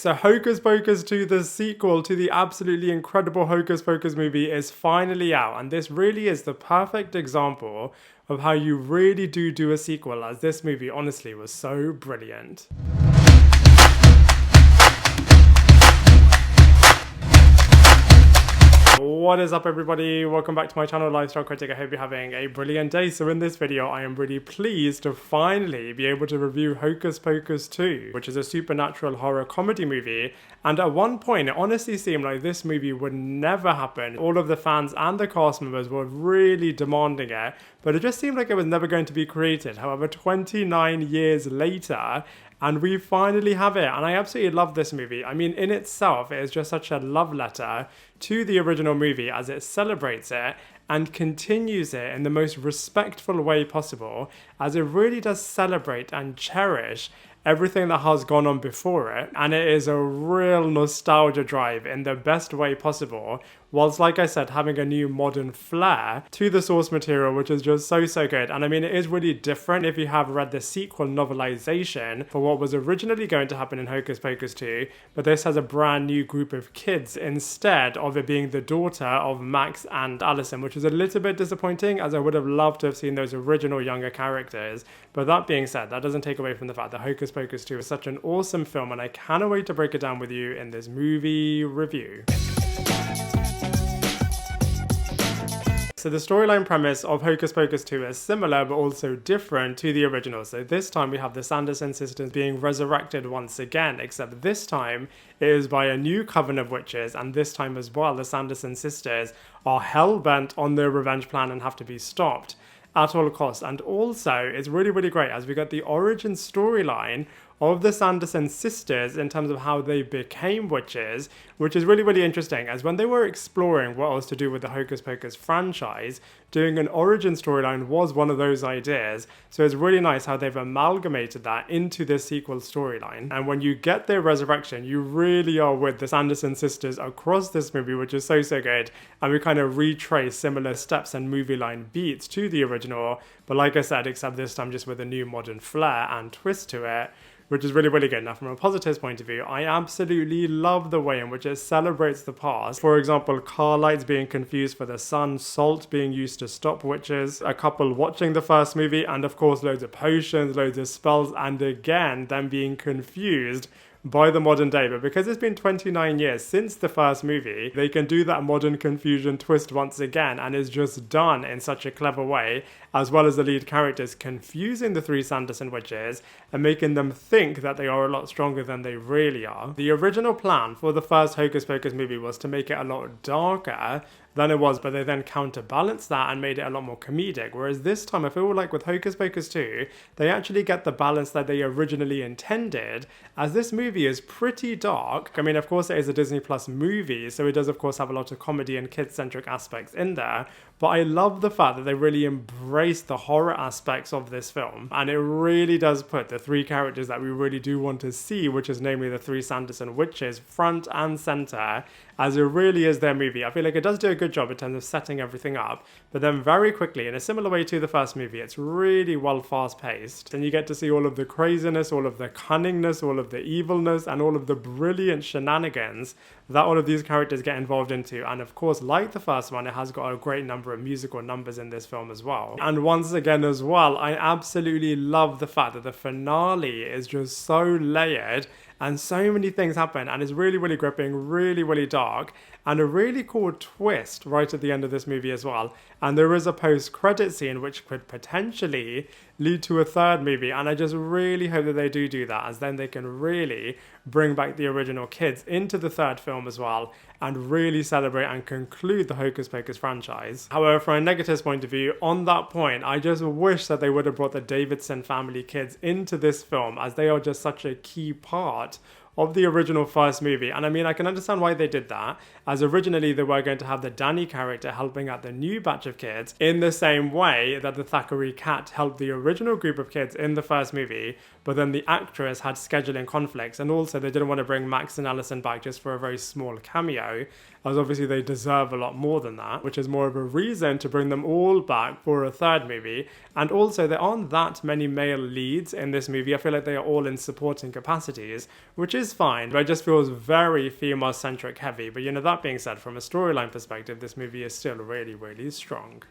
So Hocus Pocus 2, the sequel to the absolutely incredible Hocus Pocus movie, is finally out, and this really is the perfect example of how you really do a sequel, as this movie honestly was so brilliant. What is up, everybody? Welcome back to my channel, Lifestyle Critic. I hope you're having a brilliant day. So in this video, I am really pleased to finally be able to review Hocus Pocus 2, which is a supernatural horror comedy movie. And at one point, it honestly seemed like this movie would never happen. All of the fans and the cast members were really demanding it, but it just seemed like it was never going to be created. However, 29 years later, and we finally have it, and I absolutely love this movie. I mean, in itself, it is just such a love letter to the original movie as it celebrates it and continues it in the most respectful way possible, as it really does celebrate and cherish everything that has gone on before it, and it is a real nostalgia drive in the best way possible, whilst, like I said, having a new modern flair to the source material, which is just so good. And I mean, it is really different if you have read the sequel novelization for what was originally going to happen in Hocus Pocus 2, but this has a brand new group of kids instead of it being the daughter of Max and Allison, which is a little bit disappointing, as I would have loved to have seen those original younger characters. But that being said, that doesn't take away from the fact that Hocus Pocus 2 is such an awesome film, and I cannot wait to break it down with you in this movie review. So the storyline premise of Hocus Pocus 2 is similar but also different to the original. So this time we have the Sanderson sisters being resurrected once again, except this time it is by a new coven of witches, and this time as well the Sanderson sisters are hell-bent on their revenge plan and have to be stopped at all costs. And also it's really great as we got the origin storyline of the Sanderson sisters in terms of how they became witches, which is really interesting, as when they were exploring what else to do with the Hocus Pocus franchise, doing an origin storyline was one of those ideas. So it's really nice how they've amalgamated that into this sequel storyline. And when you get their resurrection, you really are with the Sanderson sisters across this movie, which is so good. And we kind of retrace similar steps and movie line beats to the original, but like I said, except this time just with a new modern flair and twist to it, which is really good. Now, from a positives point of view, I absolutely love the way in which it celebrates the past. For example, car lights being confused for the sun, salt being used to stop witches, a couple watching the first movie, and of course loads of potions, loads of spells, and again, them being confused by the modern day. But because it's been 29 years since the first movie, they can do that modern confusion twist once again, and is just done in such a clever way, as well as the lead characters confusing the three Sanderson witches and making them think that they are a lot stronger than they really are. The original plan for the first Hocus Pocus movie was to make it a lot darker than it was, but they then counterbalanced that and made it a lot more comedic. Whereas this time, I feel like with Hocus Pocus 2, they actually get the balance that they originally intended, as this movie is pretty dark. I mean, of course, it is a Disney Plus movie, so it does, of course, have a lot of comedy and kid-centric aspects in there. But I love the fact that they really embrace the horror aspects of this film. And it really does put the three characters that we really do want to see, which is namely the three Sanderson witches, front and center, as it really is their movie. I feel like it does do a good job in terms of setting everything up, but then very quickly, in a similar way to the first movie, it's really well fast-paced. And you get to see all of the craziness, all of the cunningness, all of the evilness, and all of the brilliant shenanigans that all of these characters get involved into. And of course, like the first one, it has got a great number of musical numbers in this film as well. And once again as well, I absolutely love the fact that the finale is just so layered and so many things happen, and it's really gripping, really dark, and a really cool twist right at the end of this movie as well. And there is a post-credit scene which could potentially lead to a third movie, and I just really hope that they do that, as then they can really bring back the original kids into the third film as well, and really celebrate and conclude the Hocus Pocus franchise. However, from a negatives point of view, on that point, I just wish that they would have brought the Davidson family kids into this film, as they are just such a key part of the original first movie. And I mean, I can understand why they did that, as originally they were going to have the Danny character helping out the new batch of kids in the same way that the Thackeray cat helped the original group of kids in the first movie, but then the actress had scheduling conflicts, and also they didn't want to bring Max and Allison back just for a very small cameo, as obviously they deserve a lot more than that, which is more of a reason to bring them all back for a third movie. And also, there aren't that many male leads in this movie. I feel like they are all in supporting capacities, which is is fine, but it just feels very female-centric heavy. But that being said, from a storyline perspective, this movie is still really, really strong.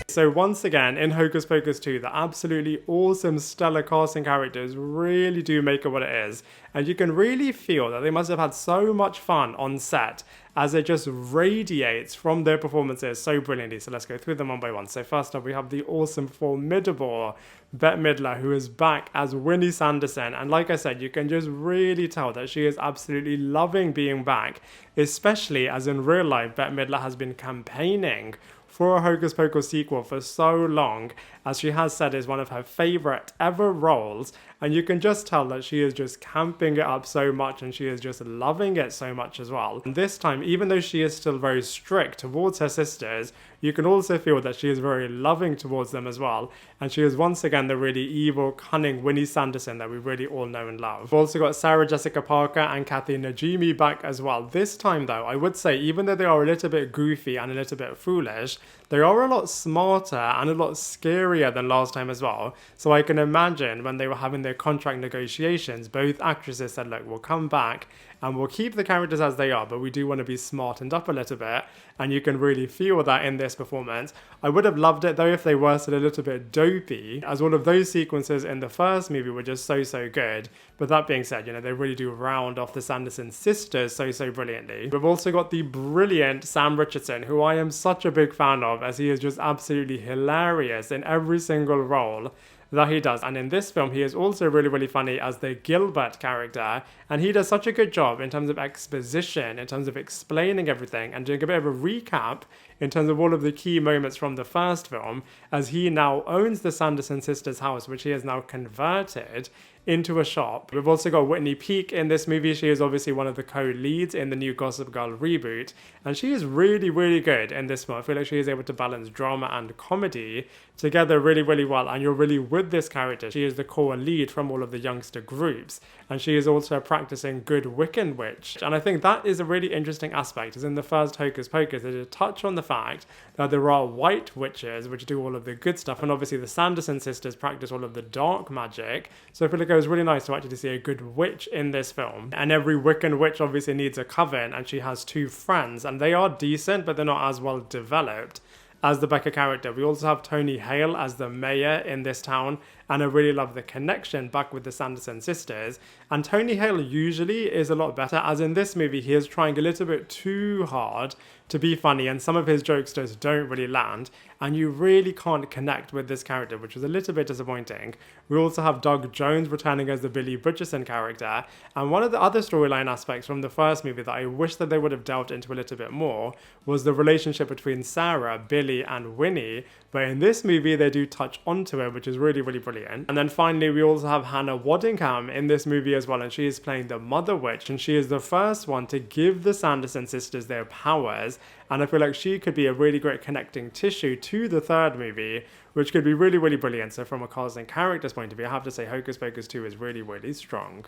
So once again, in Hocus Pocus 2, the absolutely awesome, stellar casting characters really do make it what it is. And you can really feel that they must have had so much fun on set as it just radiates from their performances so brilliantly. So let's go through them one by one. So first up, we have the awesome, formidable Bette Midler, who is back as Winnie Sanderson. And like I said, you can just really tell that she is absolutely loving being back, especially as in real life, Bette Midler has been campaigning for a Hocus Pocus sequel for so long, as she has said is one of her favourite ever roles, and you can just tell that she is just camping it up so much and she is just loving it so much as well. And this time, even though she is still very strict towards her sisters, you can also feel that she is very loving towards them as well, and she is once again the really evil, cunning Winnie Sanderson that we really all know and love. We've also got Sarah Jessica Parker and Kathy Najimy back as well. This time though, I would say, even though they are a little bit goofy and a little bit foolish, they are a lot smarter and a lot scarier than last time as well. So I can imagine when they were having their contract negotiations, both actresses said, look, we'll come back and we'll keep the characters as they are, but we do want to be smartened up a little bit, and you can really feel that in this performance. I would have loved it though if they were still a little bit dopey, as all of those sequences in the first movie were just so good. But that being said, they really do round off the Sanderson sisters so brilliantly. We've also got the brilliant Sam Richardson, who I am such a big fan of, as he is just absolutely hilarious in every single role that he does. And in this film, he is also really funny as the Gilbert character, and he does such a good job in terms of exposition, in terms of explaining everything and doing a bit of a recap in terms of all of the key moments from the first film, as he now owns the Sanderson sisters' house, which he has now converted into a shop. We've also got Whitney Peak in this movie. She is obviously one of the co-leads in the new Gossip Girl reboot, and she is really good in this one. I feel like she is able to balance drama and comedy together really well, and you're really with this character. She is the core lead from all of the youngster groups, and she is also a practicing good Wiccan witch. And I think that is a really interesting aspect, as in the first Hocus Pocus, they did touch on the fact that there are white witches which do all of the good stuff, and obviously the Sanderson sisters practice all of the dark magic. So I feel like it was really nice to actually see a good witch in this film. And every Wiccan witch obviously needs a coven, and she has two friends, and they are decent, but they're not as well developed as the Becca character. We also have Tony Hale as the mayor in this town, and I really love the connection back with the Sanderson sisters. And Tony Hale usually is a lot better, as in this movie he is trying a little bit too hard to be funny, and some of his jokes just don't really land, and you really can't connect with this character, which was a little bit disappointing. We also have Doug Jones returning as the Billy Richardson character, and one of the other storyline aspects from the first movie that I wish that they would have delved into a little bit more was the relationship between Sarah, Billy and Winnie, but in this movie they do touch onto it, which is really brilliant. And then finally we also have Hannah Waddingham in this movie as well, and she is playing the Mother Witch, and she is the first one to give the Sanderson sisters their powers, and I feel like she could be a really great connecting tissue to the third movie, which could be really brilliant. So from a cast and characters point of view, I have to say Hocus Pocus 2 is really strong.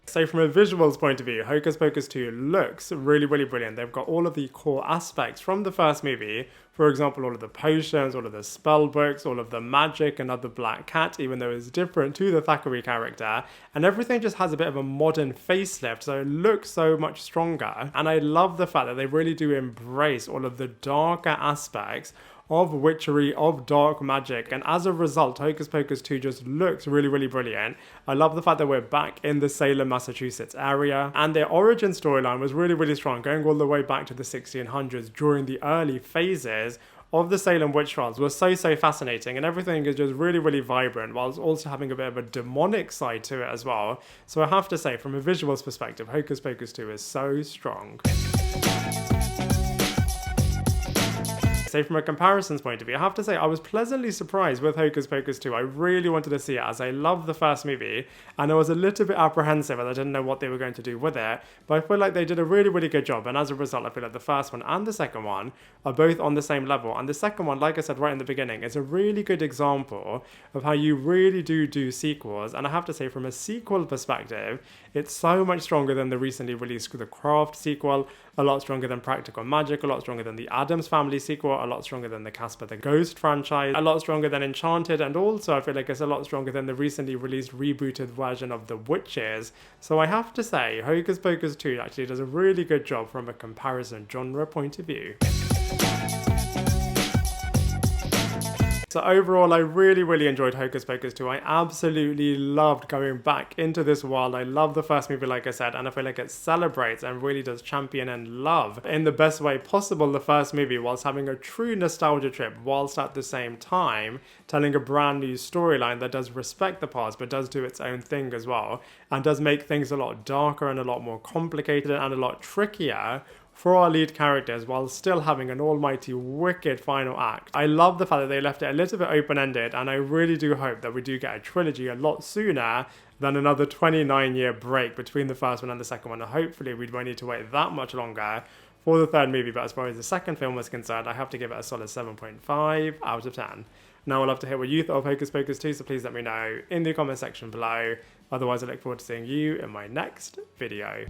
So from a visuals point of view, Hocus Pocus 2 looks really brilliant. They've got all of the core aspects from the first movie. For example, all of the potions, all of the spell books, all of the magic, another black cat, even though it's different to the Thackeray character. And everything just has a bit of a modern facelift, so it looks so much stronger. And I love the fact that they really do embrace all of the darker aspects of witchery, of dark magic, and as a result, Hocus Pocus 2 just looks really brilliant. I love the fact that we're back in the Salem, Massachusetts area, and their origin storyline was really strong, going all the way back to the 1600s during the early phases of the Salem witch trials was so fascinating, and everything is just really vibrant, whilst also having a bit of a demonic side to it as well. So I have to say, from a visuals perspective, Hocus Pocus 2 is so strong. So from a comparisons point of view, I have to say I was pleasantly surprised with Hocus Pocus 2. I really wanted to see it, as I love the first movie, and I was a little bit apprehensive as I didn't know what they were going to do with it, but I feel like they did a really good job, and as a result I feel like the first one and the second one are both on the same level. And the second one, like I said right in the beginning, is a really good example of how you really do sequels, and I have to say from a sequel perspective, it's so much stronger than the recently released The Craft sequel, a lot stronger than Practical Magic, a lot stronger than the Addams Family sequel, a lot stronger than the Casper the Ghost franchise, a lot stronger than Enchanted, and also I feel like it's a lot stronger than the recently released rebooted version of The Witches. So I have to say, Hocus Pocus 2 actually does a really good job from a comparison genre point of view. So overall, I really enjoyed Hocus Pocus 2. I absolutely loved going back into this world. I love the first movie, like I said, and I feel like it celebrates and really does champion and love in the best way possible the first movie, whilst having a true nostalgia trip, whilst at the same time telling a brand new storyline that does respect the past but does do its own thing as well, and does make things a lot darker and a lot more complicated and a lot trickier for our lead characters, while still having an almighty wicked final act. I love the fact that they left it a little bit open-ended, and I really do hope that we do get a trilogy a lot sooner than another 29-year break between the first one and the second one, and hopefully we won't need to wait that much longer for the third movie. But as far as the second film was concerned, I have to give it a solid 7.5 out of 10. Now I'd love to hear what you thought of Hocus Pocus 2, so please let me know in the comment section below. Otherwise, I look forward to seeing you in my next video.